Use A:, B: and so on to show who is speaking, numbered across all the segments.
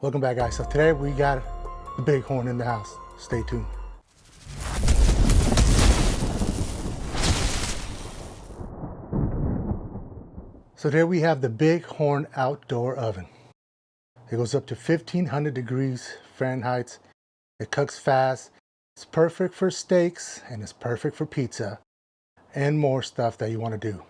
A: Welcome back, guys. So today we got the bighorn in the house. Stay tuned. So there we have the bighorn outdoor oven. It goes up to 1500 degrees Fahrenheit. It cooks fast. It's perfect for steaks and it's perfect for pizza and more stuff that you want to do.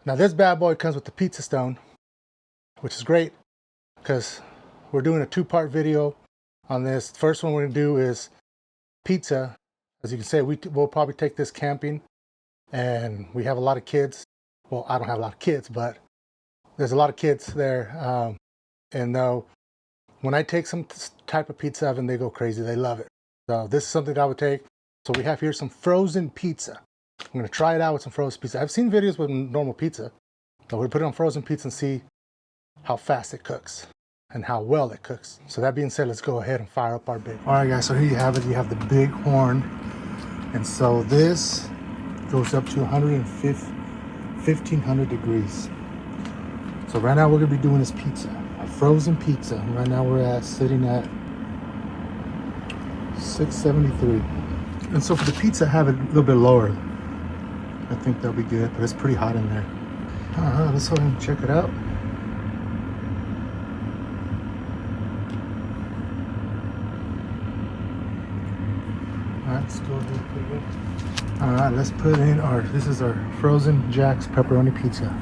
A: Now this bad boy comes with the pizza stone, which is great because we're doing a two-part video on this. The first one we're gonna do is pizza. As you can see, we'll probably take this camping, and we have a lot of kids. Well, I don't have a lot of kids, but there's a lot of kids there. And though when I take some type of pizza oven, they go crazy. They love it. So this is something that I would take. So we have here some frozen pizza. I'm going to try it out with some frozen pizza. I've seen videos with normal pizza, but we'll put it on frozen pizza and see how fast it cooks and how well it cooks. So that being said, let's go ahead and fire up our big. All right, guys, so here you have it. You have the bighorn. And so this goes up to 1500 degrees. So right now we're going to be doing this pizza, a frozen pizza. And right now we're sitting at 673. And so for the pizza, have it a little bit lower. I think that'll be good, but it's pretty hot in there. Let's go ahead and check it out. All right, let's go ahead and put it in. All right, let's put in this is our frozen Jack's pepperoni pizza.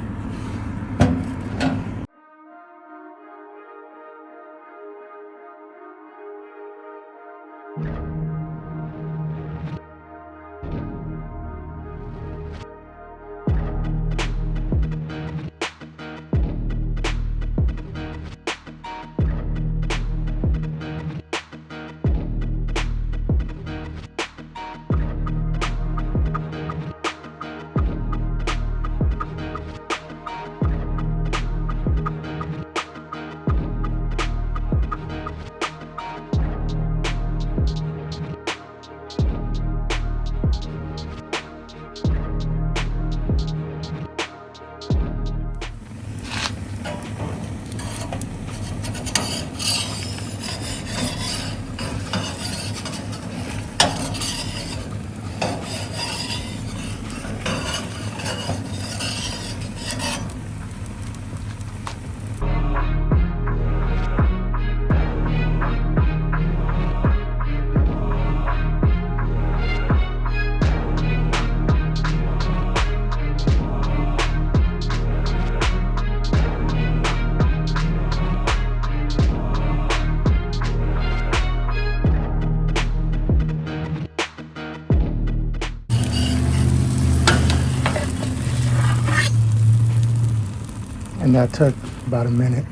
A: And that took about a minute.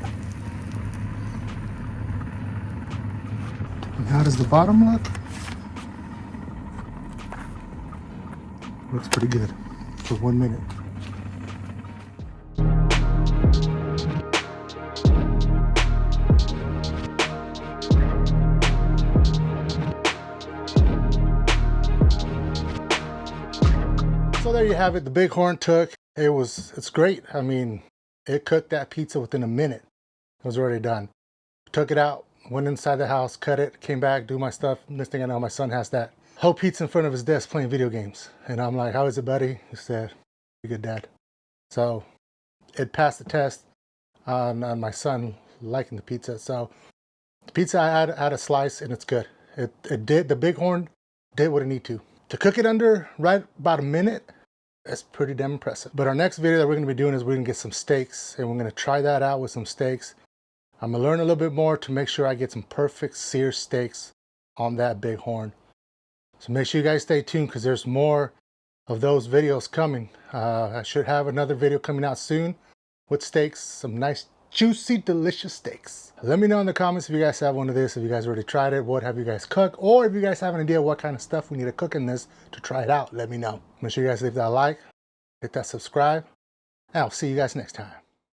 A: And how does the bottom look? Looks pretty good for 1 minute. So there you have it. The bighorn took, it's great. I mean, it cooked that pizza within a minute. It was already done. Took it out. Went inside the house, cut it, came back, do my stuff. Next thing I know, my son has that whole pizza in front of his desk playing video games. And I'm like, how is it, buddy? He said, "Pretty good, Dad." So it passed the test on my son liking the pizza. So the pizza, I had a slice and it's good. It did, the Bighorn did what it need to. To cook it under right about a minute, that's pretty damn impressive. But our next video that we're gonna be doing is we're gonna get some steaks, and we're gonna try that out with some steaks. I'm gonna learn a little bit more to make sure I get some perfect seared steaks on that Bighorn. So make sure you guys stay tuned because there's more of those videos coming. I should have another video coming out soon with steaks, some nice, juicy, delicious steaks. Let me know in the comments if you guys have one of this, if you guys already tried it, what have you guys cooked, or if you guys have an idea what kind of stuff we need to cook in this to try it out, let me know. Make sure you guys leave that like, hit that subscribe, and I'll see you guys next time.